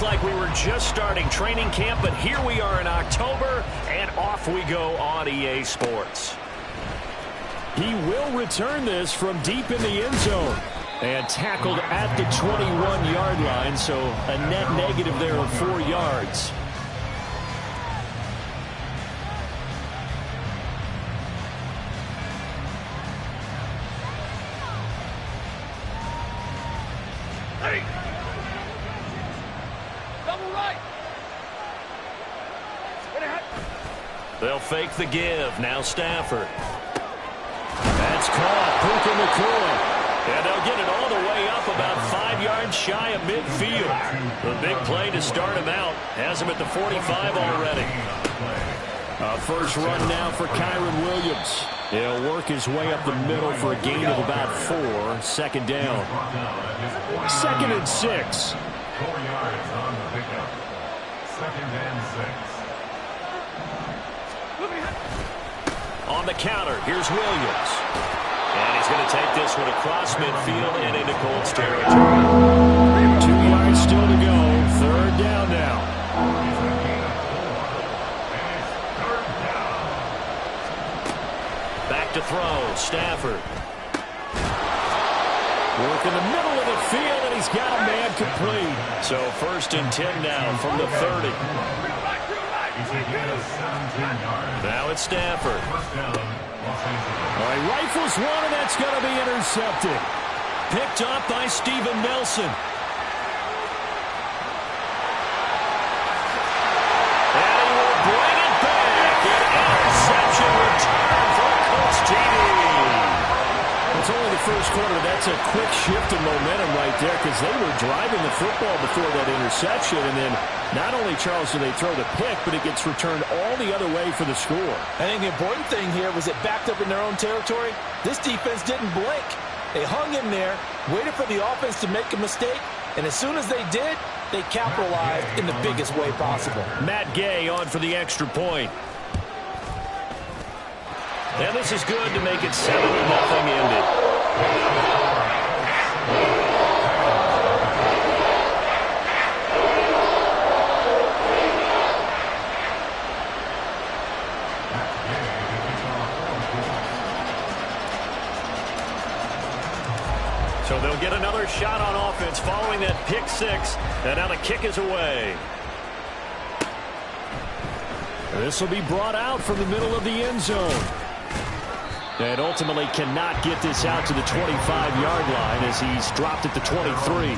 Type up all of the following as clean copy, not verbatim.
Feels like we were just starting training camp, but here we are in October, and off we go on EA Sports. He will return this from deep in the end zone. And tackled at the 21-yard line, so a net negative there of 4 yards. Hey. Double right. They'll fake the give. Now Stafford. That's caught. Puka McCoy. And they'll get it all the way up about 5 yards shy of midfield. The big play to start him out. Has him at the 45 already. First run now for Kyron Williams. He'll work his way up the middle for a gain of about 4. Second down. 2nd and 6. 4 yards on the pickup. 2nd and 6. On the counter, here's Williams. And he's going to take this one across midfield and into Colts territory. 2 yards still to go. 3rd down now. Back to throw. Stafford. Work in the middle of the field, and he's got a man complete. So 1st and 10 now from the 30. Now it's Stafford. All right, rifles one, and that's going to be intercepted. Picked up by Steven Nelson. And he will bring it back. An interception return for Colts TD. It's only the first quarter. That's a quick shift in momentum right there because they were driving the football before that interception. And then not only, Charles, do they throw the pick, but it gets returned all the other way for the score. I think the important thing here was it backed up in their own territory. This defense didn't blink. They hung in there, waited for the offense to make a mistake, and as soon as they did, they capitalized in the biggest way possible. Matt Gay on for the extra point. And this is good to make it 7-0 Indy. So they'll get another shot on offense following that pick six. And now the kick is away. This will be brought out from the middle of the end zone. And ultimately cannot get this out to the 25-yard line as he's dropped at the 23.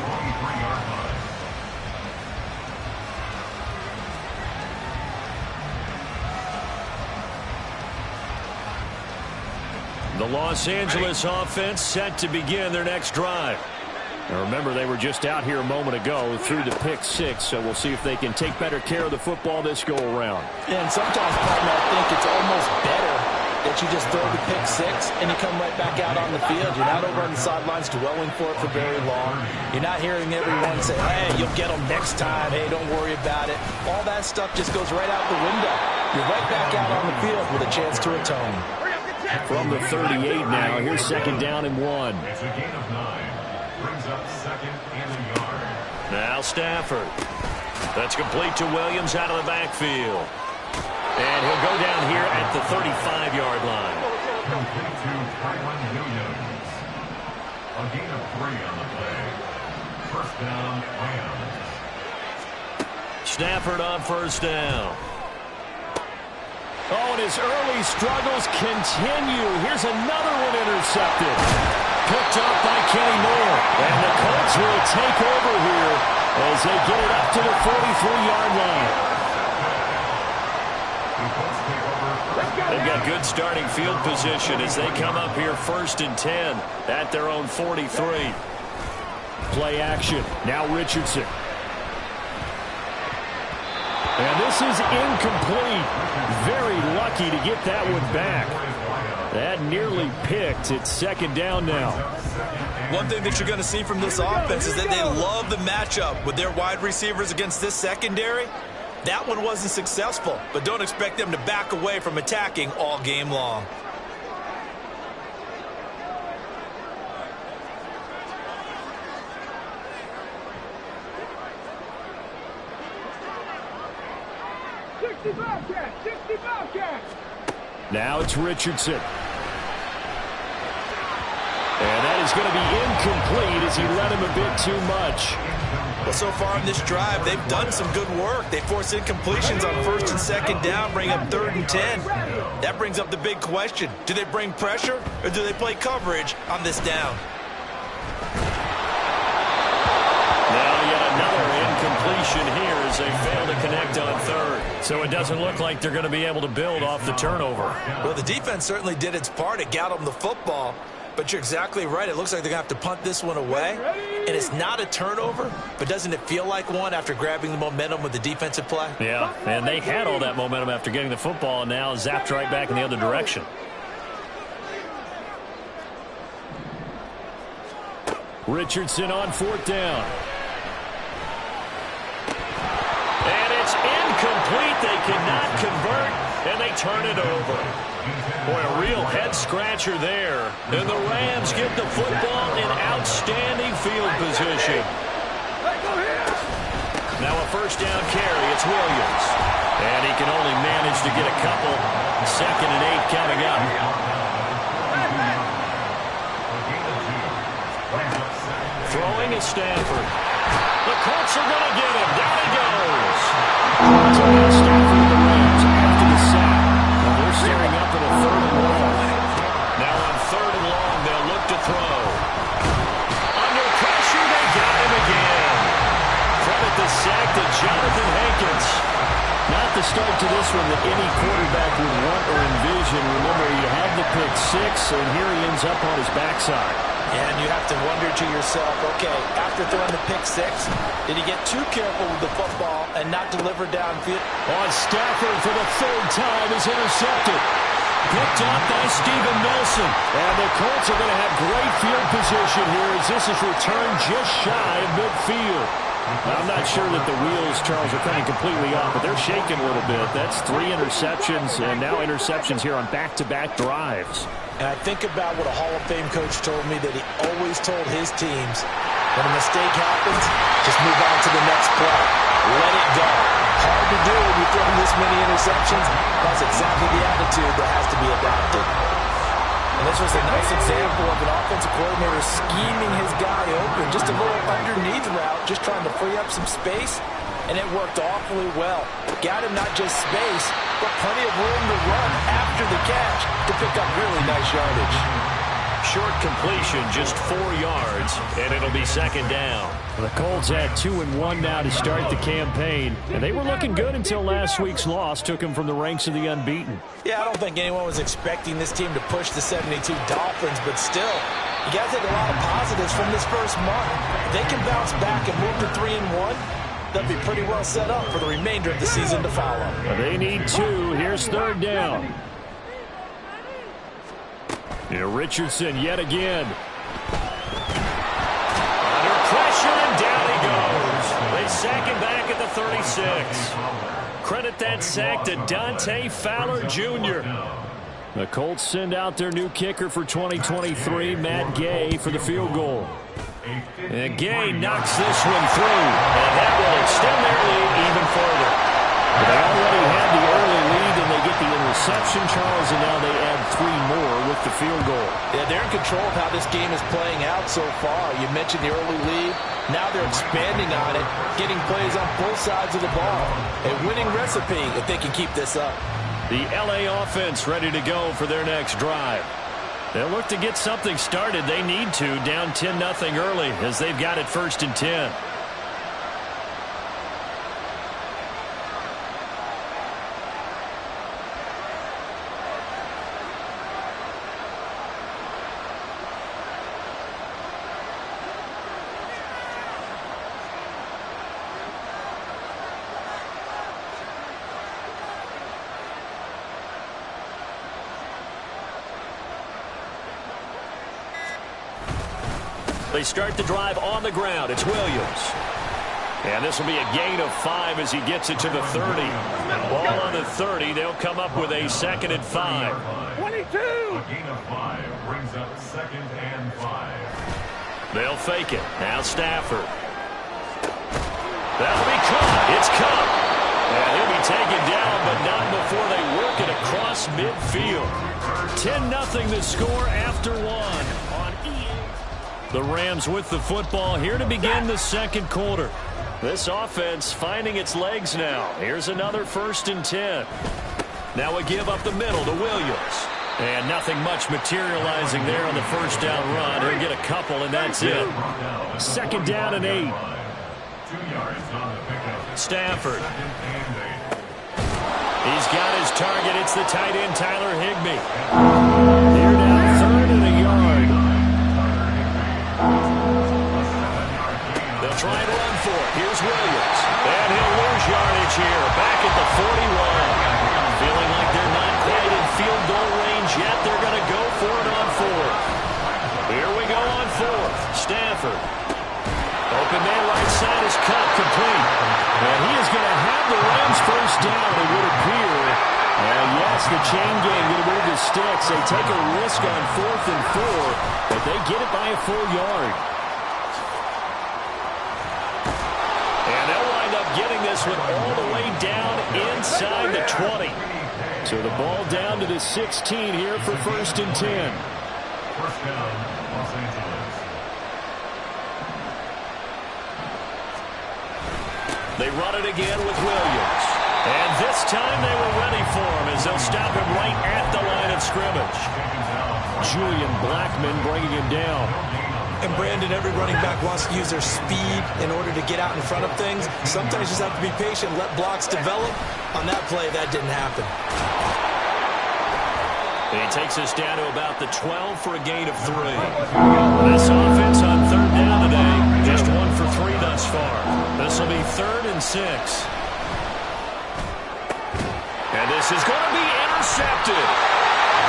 The Los Angeles offense set to begin their next drive. Now remember, they were just out here a moment ago through the pick six, so we'll see if they can take better care of the football this go-around. And sometimes, partner, I think it's almost better that you just throw the pick six and you come right back out on the field. You're not over on the sidelines dwelling for it for very long. You're not hearing everyone say, hey, you'll get them next time. Hey, don't worry about it. All that stuff just goes right out the window. You're right back out on the field with a chance to atone. From the 38 now, here's 2nd down and 1. It's a gain of 9. Brings up 2nd and a yard. Now Stafford. That's complete to Williams out of the backfield. And he'll go down here at the 35-yard line. Complete to Kyron Williams. A gain of 3 on the play. 1st down, Rams. Stafford on 1st down. Oh, and his early struggles continue. Here's another one intercepted. Picked up by Kenny Moore. And the Colts will take over here as they get it up to the 43-yard line. They've got good starting field position as they come up here 1st and 10 at their own 43. Play action. Now Richardson. And this is incomplete. Very lucky to get that one back. That nearly picked. It's 2nd down now. One thing that you're going to see from this offense is that they love the matchup with their wide receivers against this secondary. That one wasn't successful, but don't expect them to back away from attacking all game long. Now it's Richardson. And that is going to be incomplete as he let him a bit too much. Well, so far in this drive, they've done some good work. They force incompletions on 1st and 2nd down, bring up 3rd and 10. That brings up the big question. Do they bring pressure or do they play coverage on this down? Now yet another incompletion here as they fail to connect on 3rd. So it doesn't look like they're going to be able to build off the turnover. Well, the defense certainly did its part. It got them the football. But you're exactly right. It looks like they're going to have to punt this one away. And it's not a turnover, but doesn't it feel like one after grabbing the momentum with the defensive play? Yeah, and they had all that momentum after getting the football and now zapped right back in the other direction. Richardson on 4th down. And it's incomplete. They cannot convert, and they turn it over. Boy, a real head-scratcher there. And the Rams get the football in outstanding field position. Now a 1st down carry. It's Williams. And he can only manage to get a couple. 2nd and 8 coming up. Throwing is Stanford. The Colts are going to get him. Down he goes. So now Stanford and the Rams after the sack. Well, they're staring up at a 3rd and long. Now on 3rd and long, they'll look to throw. Under pressure, they got him again. Credit the sack to Jonathan Hankins. Not the start to this one that any quarterback would want or envision. Remember, he had the pick 6, and here he ends up on his backside. And you have to wonder to yourself, okay, after throwing the pick 6, did he get too careful with the football and not deliver downfield? On Stafford for the 3rd time is intercepted. Picked up by Steven Nelson. And the Colts are going to have great field position here as this is returned just shy of midfield. Now, I'm not sure that the wheels, Charles, are coming completely off, but they're shaking a little bit. That's 3 interceptions and now interceptions here on back-to-back drives. And I think about what a Hall of Fame coach told me that he always told his teams, when a mistake happens, just move on to the next play. Let it go. Hard to do when you throw this many interceptions. That's exactly the attitude that has to be adopted. And this was a nice example of an offensive coordinator scheming his guy open. Just a little underneath route, just trying to free up some space. And it worked awfully well. Got him not just space, but plenty of room to run after the catch to pick up really nice yardage. Short completion, just 4 yards, and it'll be 2nd down. The Colts had 2-1 now to start the campaign, and they were looking good until last week's loss took them from the ranks of the unbeaten. Yeah, I don't think anyone was expecting this team to push the 72 Dolphins, but still, you got to take a lot of positives from this first month. If they can bounce back and move to 3-1, they'll be pretty well set up for the remainder of the season to follow. They need 2. Here's 3rd down. Here Richardson yet again. Under pressure, and down he goes. They sack him back at the 36. Credit that sack to Dante Fowler Jr. The Colts send out their new kicker for 2023, Matt Gay, for the field goal. And Gay knocks this one through, and that will extend their lead even further. But they already had the early lead, and they get the interception, Charles, and now they add 3 more with the field goal. Yeah, they're in control of how this game is playing out so far. You mentioned the early lead. Now they're expanding on it, getting plays on both sides of the ball. A winning recipe if they can keep this up. The LA offense ready to go for their next drive. They'll look to get something started. They need to, down 10-0 early as they've got it 1st and 10. They start the drive on the ground. It's Williams. And this will be a gain of 5 as he gets it to the 30. Ball on the 30. They'll come up with a 2nd and 5. 22. A gain of 5 brings up 2nd and 5. They'll fake it. Now Stafford. That'll be caught. It's Cup. And he'll be taken down, but not before they work it across midfield. 10-0 the score after one on EA. The Rams with the football here to begin the second quarter. This offense finding its legs now. Here's another 1st and 10. Now a give up the middle to Williams. And nothing much materializing there on the first down run. He'll get a couple, and that's it. 2nd down and 8. Stafford. He's got his target. It's the tight end, Tyler Higbee. They're down 3rd and a yard. They'll try and run for it. Here's Williams. And he'll lose yardage here. Back at the 41. Feeling like they're not quite in field goal range yet. They're going to go for it on 4th. Here we go on 4th. Stafford. Open man right side is cut complete. And he is going to have the Rams first down, it would appear. And yes, the chain gang going to move the sticks. They take a risk on 4th and 4, but they get it by a full yard. And they'll wind up getting this one all the way down inside the 20. So the ball down to the 16 here for 1st and 10. First down, Los Angeles. They run it again with Williams. And this time they were ready for him as they'll stop him right at the line of scrimmage. Julian Blackmon bringing him down. And Brandon, every running back wants to use their speed in order to get out in front of things. Sometimes you just have to be patient, let blocks develop. On that play, that didn't happen. He takes us down to about the 12 for a gain of 3. This offense on 3rd down today, just 1 for 3 thus far. This will be 3rd and 6. And this is going to be intercepted.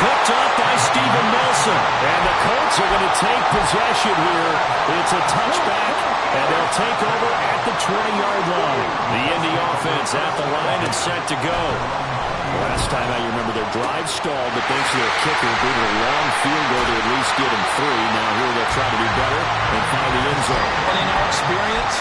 Picked off by Steven Nelson. And the Colts are going to take possession here. It's a touchback, and they'll take over at the 20-yard line. The Indy offense at the line and set to go. Last time I remember their drive stalled, but thanks to their kicker being a long field goal to at least get them 3. Now here they'll try to do better and find the end zone. And in our experience,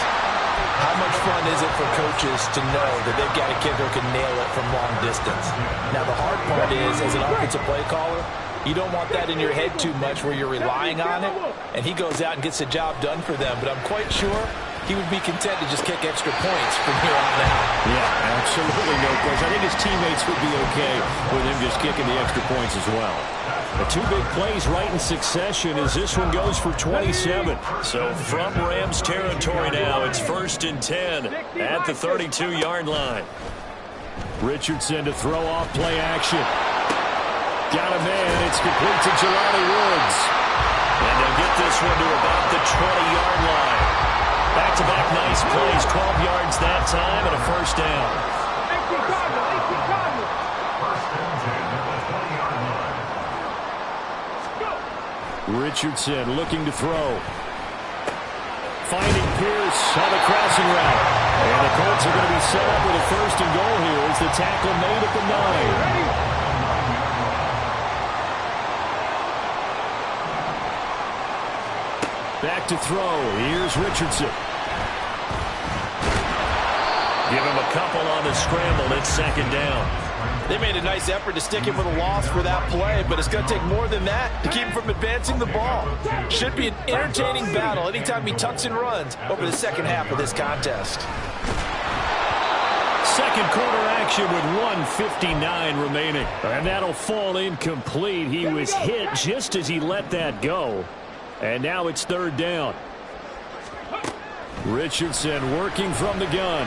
how much fun is it for coaches to know that they've got a kicker who can nail it from long distance? Now the hard part is, as an offensive play caller, you don't want that in your head too much where you're relying on it, and he goes out and gets the job done for them. But I'm quite sure he would be content to just kick extra points from here on out. Yeah, absolutely no question. I think his teammates would be okay with him just kicking the extra points as well. The 2 big plays right in succession as this one goes for 27. So from Rams territory now, it's 1st and 10 at the 32-yard line. Richardson to throw off play action. Got a man. It's complete to Jelani Woods. And they'll get this one to about the 20-yard line. Back-to-back nice plays, 12 yards that time, and a first down. Richardson looking to throw. Finding Pierce on the crossing route. And the Colts are going to be set up with a 1st and goal here as the tackle made at the 9. Back to throw. Here's Richardson. Give him a couple on the scramble. It's 2nd down. They made a nice effort to stick him with a loss for that play, but it's going to take more than that to keep him from advancing the ball. Should be an entertaining battle anytime he tucks and runs over the second half of this contest. Second quarter action with 1:59 remaining. And that'll fall incomplete. He was hit just as he let that go. And now it's 3rd down. Richardson working from the gun.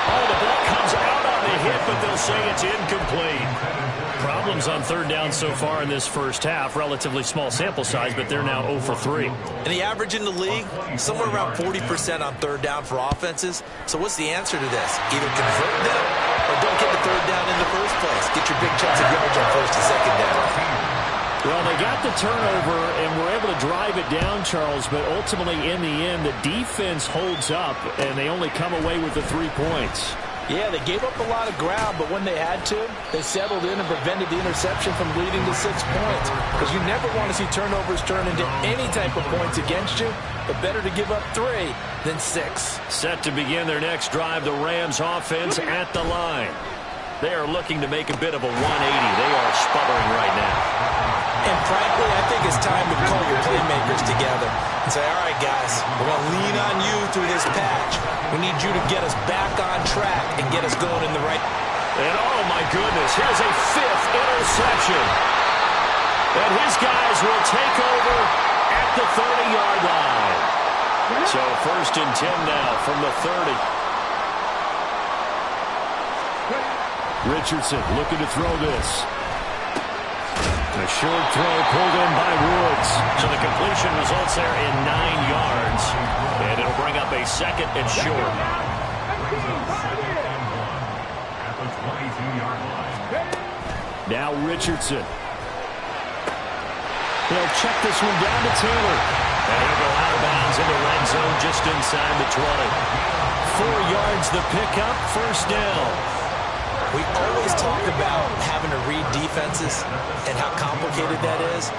Oh, the ball comes out on the hit, but they'll say it's incomplete. Problems on 3rd down so far in this first half. Relatively small sample size, but they're now 0 for 3. And the average in the league, somewhere around 40% on 3rd down for offenses. So what's the answer to this? Either convert them or don't get the 3rd down in the first place. Get your big chunks of yardage on 1st and 2nd down. Well, they got the turnover and were able to drive it down, Charles, but ultimately in the end, the defense holds up, and they only come away with the 3 points. Yeah, they gave up a lot of ground, but when they had to, they settled in and prevented the interception from leading to 6 points. Because you never want to see turnovers turn into any type of points against you, but better to give up 3 than 6. Set to begin their next drive, the Rams offense at the line. They are looking to make a bit of a 180. They are sputtering right now. And frankly, I think it's time to call your playmakers together and say, all right, guys, we're going to lean on you through this patch. We need you to get us back on track and get us going in the right. And oh, my goodness, here's a 5th interception. And his guys will take over at the 30-yard line. So 1st and 10 now from the 30. Richardson looking to throw this. A short throw pulled in by Woods. So the completion results there in 9 yards. And it'll bring up a 2nd and short. At the 22-yard line. Now Richardson. He'll check this one down to Taylor. And he'll go out of bounds in the red zone just inside the 20. 4 yards the pickup, 1st down. We always talk about having to read defenses and how complicated that is.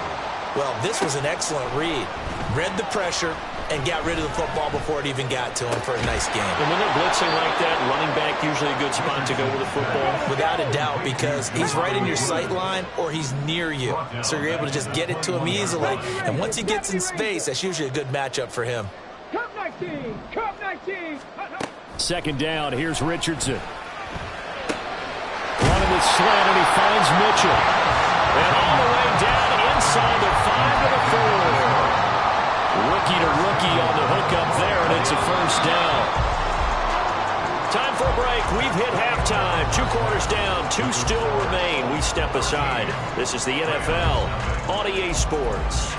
Well, this was an excellent read. Read the pressure and got rid of the football before it even got to him for a nice game. And when they're blitzing like that, running back usually a good spot to go with the football. Without a doubt, because he's right in your sight line or he's near you. So you're able to just get it to him easily. And once he gets in space, that's usually a good matchup for him. Cup 19! Cup 19! 2nd down, here's Richardson. Running with slant, and he finds Mitchell. And all the way down inside the 5 to the 4. Rookie to rookie on the hook up there, and it's a 1st down. Time for a break. We've hit halftime. 2 quarters down, 2 still remain. We step aside. This is the NFL on EA Sports.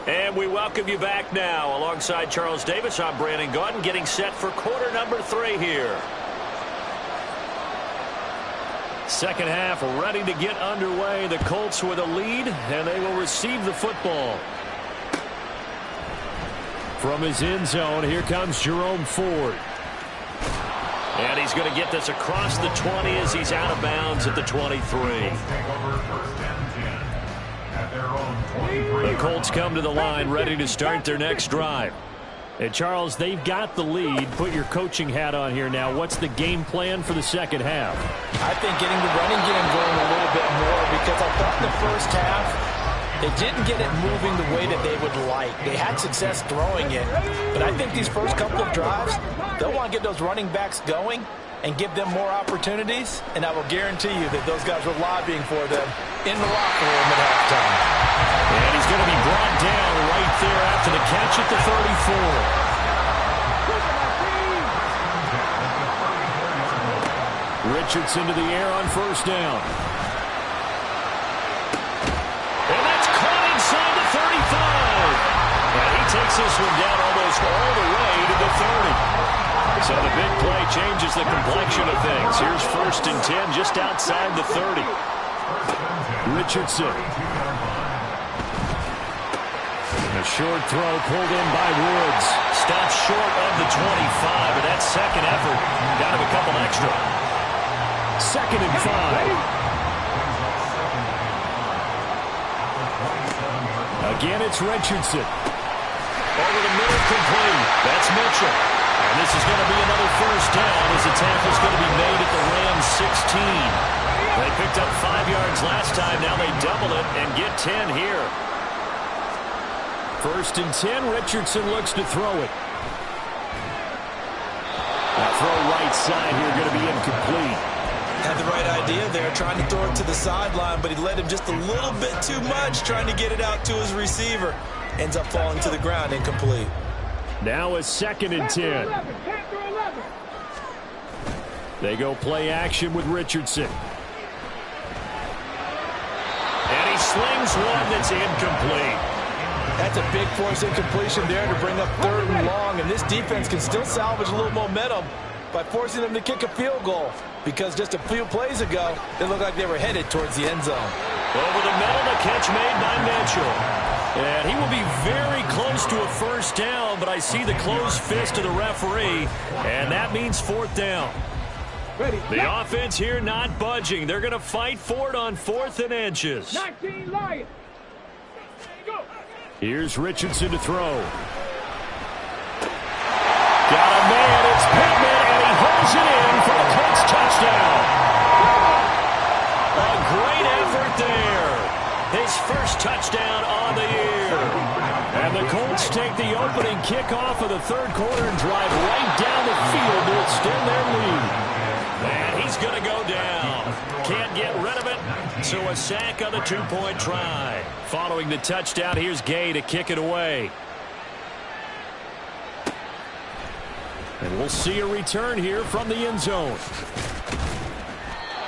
And we welcome you back now. Alongside Charles Davis, I'm Brandon Gaudin, getting set for quarter number 3 here. 2nd half ready to get underway. The Colts with a lead, and they will receive the football. From his end zone, here comes Jerome Ford. And he's going to get this across the 20 as he's out of bounds at the 23. The Colts come to the line ready to start their next drive. And Charles, they've got the lead. Put your coaching hat on here now. What's the game plan for the 2nd half? I think getting the running game going a little bit more, because I thought the 1st half, they didn't get it moving the way that they would like. They had success throwing it. But I think these first couple of drives, they'll want to get those running backs going and give them more opportunities. And I will guarantee you that those guys were lobbying for them in the locker room at halftime. And he's going to be brought down right there after the catch at the 34. Richardson to the air on 1st down. And that's caught inside the 35. And he takes this one down almost all the way to the 30. So the big play changes the complexion of things. Here's 1st and 10 just outside the 30. Richardson. A short throw pulled in by Woods. Stops short of the 25, but that 2nd effort got him a couple extra. 2nd and 5. Again, it's Richardson. Over the middle, complete. That's Mitchell. And this is going to be another 1st down as the tackle's going to be made at the Rams 16. They picked up 5 yards last time. Now they double it and get 10 here. 1st and 10. Richardson looks to throw it. That throw right side here going to be incomplete. Had the right idea there, trying to throw it to the sideline, but he led him just a little bit too much, trying to get it out to his receiver. Ends up falling to the ground, incomplete. Now a 2nd and 10. They go play action with Richardson. And he slings one that's incomplete. That's a big force incompletion there to bring up 3rd and long, and this defense can still salvage a little momentum by forcing them to kick a field goal, because just a few plays ago, it looked like they were headed towards the end zone. Over the middle, the catch made by Mitchell. And he will be very close to a first down, but I see the closed fist of the referee, and that means 4th down. The offense here not budging. They're going to fight for it on 4th and inches. 19 Lions. Go. Here's Richardson to throw. Got a man, it's Pittman, and he holds it in for a Colts touchdown. A great effort there. His first touchdown on the year. And the Colts take the opening kickoff of the 3rd quarter and drive right down the field to extend their lead. And he's going to go down. Can't get rid of it, so a sack on the 2-point try. Following the touchdown, here's Gay to kick it away. And we'll see a return here from the end zone.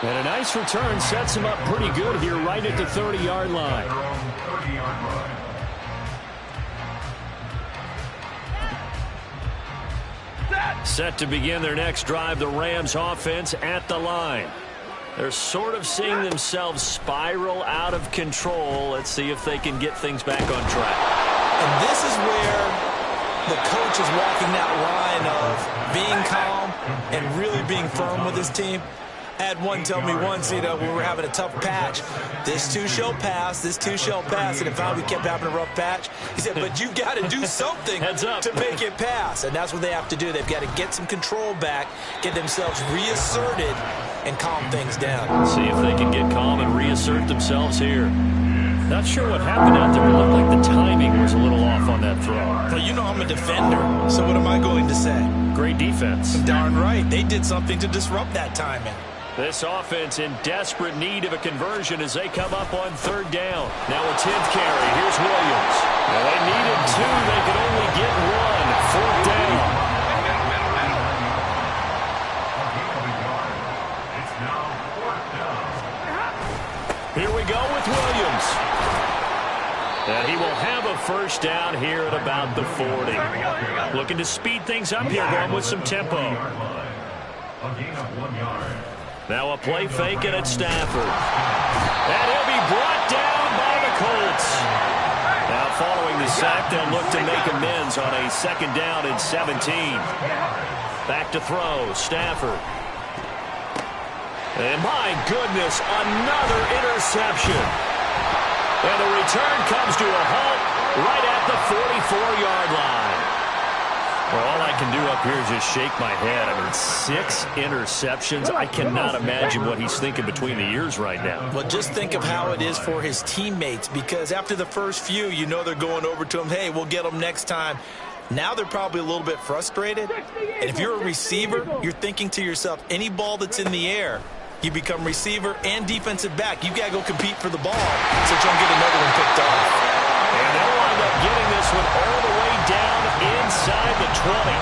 And a nice return sets him up pretty good here right at the 30-yard line. Set to begin their next drive, the Rams offense at the line. They're sort of seeing themselves spiral out of control. Let's see if they can get things back on track. And this is where the coach is walking that line of being calm and really being firm with his team. I had one tell me once, when we were having a tough patch, this too shall pass, this too shall pass, and if we kept having a rough patch, he said, but you've got to do something to make it pass, and that's what they have to do. They've got to get some control back, get themselves reasserted, and calm things down. See if they can get calm and reassert themselves here. Not sure what happened out there. It looked like the timing was a little off on that throw. Well, you know I'm a defender, so what am I going to say? Great defense. Darn right. They did something to disrupt that timing. This offense in desperate need of a conversion as they come up on 3rd down. Now a 10th carry. Here's Williams. Well, they needed 2. They could only get 1. 4th down. Here we go with Williams. And he will have a first down here at about the 40. Looking to speed things up here, going with some tempo. A gain of 1 yard. Now a play fake and it's Stafford. And he'll be brought down by the Colts. Now following the sack, they'll look to make amends on a 2nd down and 17. Back to throw, Stafford. And my goodness, another interception. And the return comes to a halt right at the 44-yard line. Well, all I can do up here is just shake my head. I mean, 6 interceptions. I cannot imagine what he's thinking between the ears right now. Well, just think of how it is for his teammates, because after the first few, you know they're going over to him, hey, we'll get them next time. Now they're probably a little bit frustrated. And if you're a receiver, you're thinking to yourself, any ball that's in the air, you become receiver and defensive back. You've got to go compete for the ball so you don't get another one picked off. And they'll wind up getting this one all the way down inside the 20.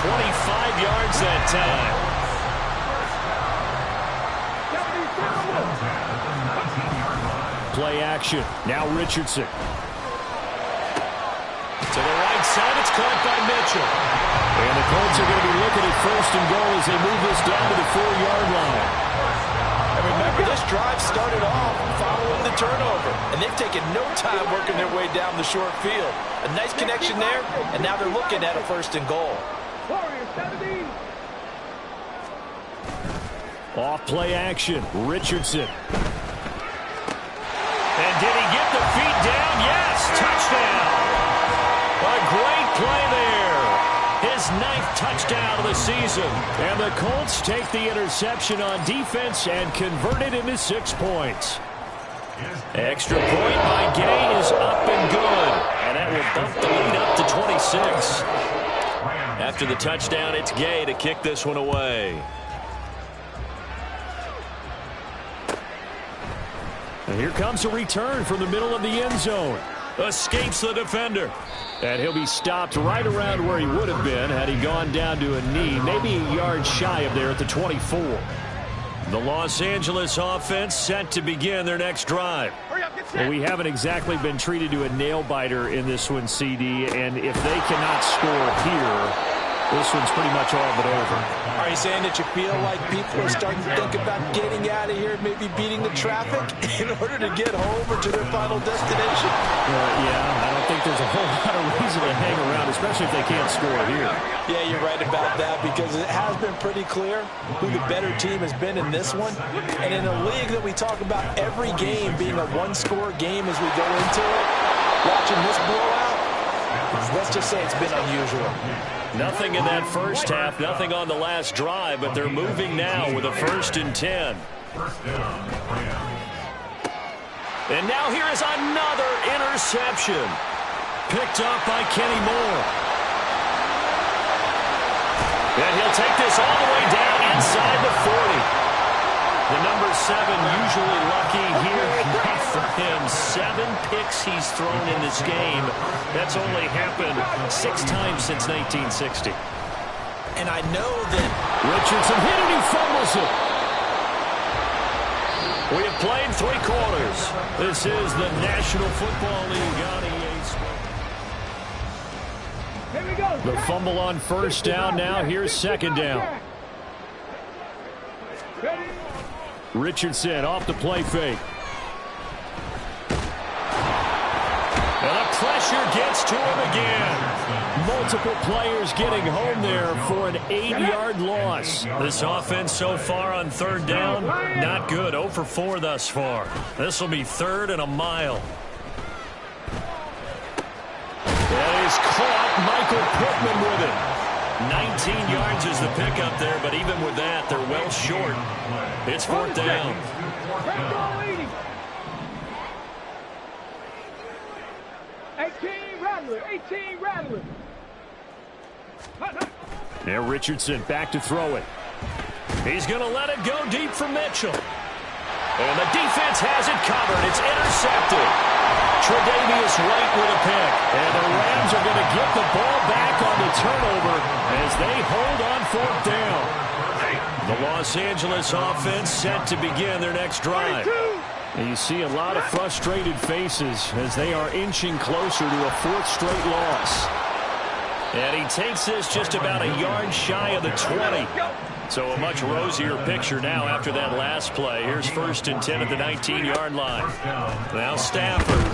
25 yards that time. Play action. Now Richardson. To the right side, it's caught by Mitchell. And the Colts are going to be looking at 1st and goal as they move this down to the 4-yard line. And remember, this drive started off following the turnover, and they've taken no time working their way down the short field. A nice connection there, and now they're looking at a 1st and goal. Off play action, Richardson. And did he get the feet down? Yes, touchdown. A great play there. His 9th touchdown of the season. And the Colts take the interception on defense and convert it into 6 points. Extra point by Gay is up and good. And that will bump the lead up to 26. After the touchdown, it's Gay to kick this one away. And here comes a return from the middle of the end zone. Escapes the defender. And he'll be stopped right around where he would have been had he gone down to a knee, maybe a yard shy of there at the 24. The Los Angeles offense set to begin their next drive. Well, we haven't exactly been treated to a nail-biter in this one, CD, and if they cannot score here, this one's pretty much all but over. Are you saying that you feel like people are starting to think about getting out of here, maybe beating the traffic in order to get home or to their final destination? Yeah, I don't think there's a whole lot of reason to hang around, especially if they can't score here. Yeah, you're right about that because it has been pretty clear who the better team has been in this one. And in a league that we talk about every game being a one-score game as we go into it, watching this blowout, let's just say it's been unusual. Nothing in that first half, nothing on the last drive, but they're moving now with a 1st and 10. And now here is another interception. Picked up by Kenny Moore. And he'll take this all the way down inside the 40. The number 7 usually lucky here. Not for him. 7 picks he's thrown in this game. That's only happened 6 times since 1960. And I know that Richardson hit it, he fumbles it. We have played 3 quarters. This is the National Football League on EA Sports. Here we go. The fumble on 1st down. Now here's 2nd down. Ready? Richardson off the play fake. And the pressure gets to him again. Multiple players getting home there for an 8-yard loss. This offense so far on 3rd down, not good. 0 for 4 thus far. This will be 3rd and a mile. That is caught. Michael Pittman with it. 19 yards is the pickup there, but even with that, they're well short. It's 4th down. 18 Rattler, 18 Rattler. Now Richardson back to throw it. He's going to let it go deep for Mitchell. And the defense has it covered. It's intercepted. Tre'Davious White with a pick. And the Rams are going to get the ball back on the turnover as they hold on 4th down. The Los Angeles offense set to begin their next drive. And you see a lot of frustrated faces as they are inching closer to a 4th straight loss. And he takes this just about a yard shy of the 20. So a much rosier picture now after that last play. Here's 1st and 10 at the 19-yard line. Now Stafford.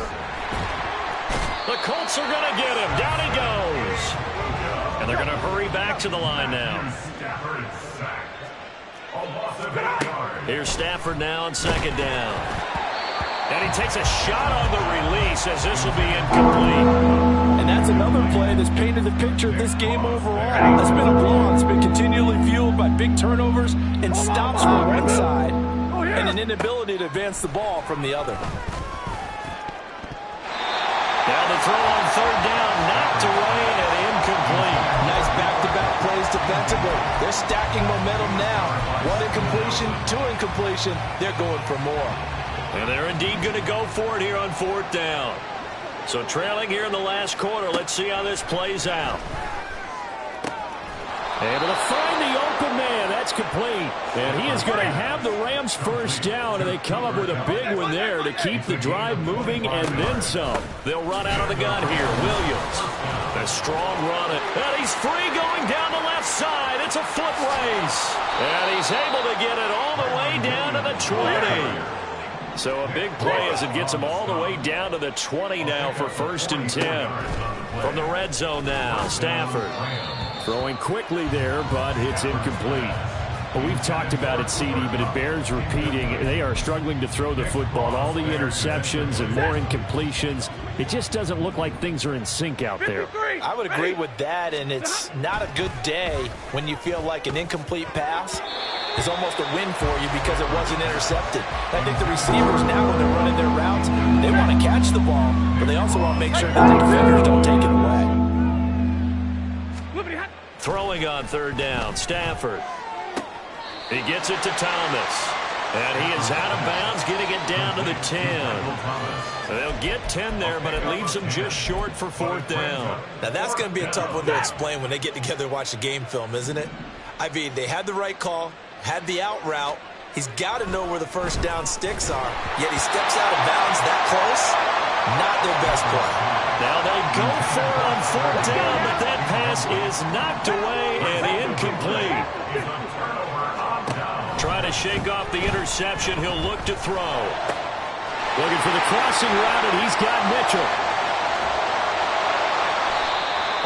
The Colts are going to get him. Down he goes. And they're going to hurry back to the line now. Here's Stafford now on 2nd down. And he takes a shot on the release as this will be incomplete. And that's another play that's painted the picture of this game overall. That's been a blowout. It's been continually fueled by big turnovers and stops from one side and an inability to advance the ball from the other. Now the throw on 3rd down, knocked away and incomplete. Nice back-to-back plays defensively. They're stacking momentum now. 1 incompletion, 2 incompletion. They're going for more. And they're indeed going to go for it here on 4th down. So trailing here in the last quarter. Let's see how this plays out. Able to find the open man. That's complete. And he is going to have the Rams 1st down, and they come up with a big one there to keep the drive moving and then some. They'll run out of the gun here. Williams. A strong run. And he's free going down the left side. It's a foot race. And he's able to get it all the way down to the 20. So a big play as it gets him all the way down to the 20 now for 1st and 10. From the red zone now, Stafford. Throwing quickly there, but it's incomplete. Well, we've talked about it, CD, but it bears repeating. They are struggling to throw the football. All the interceptions and more incompletions. It just doesn't look like things are in sync out there. I would agree with that, and it's not a good day when you feel like an incomplete pass is almost a win for you because it wasn't intercepted. I think the receivers now, when they're running their routes, they want to catch the ball, but they also want to make sure that the defenders don't take it away. Throwing on 3rd down, Stafford. He gets it to Thomas. And he is out of bounds, getting it down to the 10. They'll get 10 there, but it leaves them just short for 4th down. Now, that's going to be a tough one to explain when they get together and watch the game film, isn't it? I mean, they had the right call, had the out route. He's got to know where the first down sticks are, yet he steps out of bounds that close. Not their best play. Now they go for it on 4th down, but that pass is knocked away and incomplete. Trying to shake off the interception. He'll look to throw. Looking for the crossing route, and he's got Mitchell.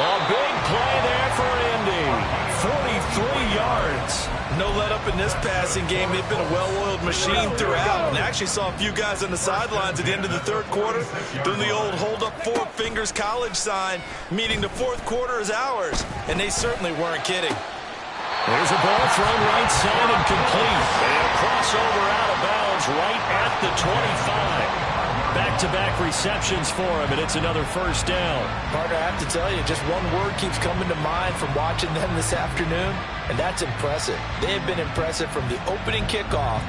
A big play there for Indy. 43 yards. No let up in this passing game. They've been a well-oiled machine throughout. And actually saw a few guys on the sidelines at the end of the 3rd quarter doing the old hold up 4 fingers college sign, meaning the 4th quarter is ours. And they certainly weren't kidding. There's a ball thrown right side and complete. And a crossover out of bounds right at the 25. Back-to-back receptions for him, and it's another 1st down. Partner, I have to tell you, just one word keeps coming to mind from watching them this afternoon, and that's impressive. They have been impressive from the opening kickoff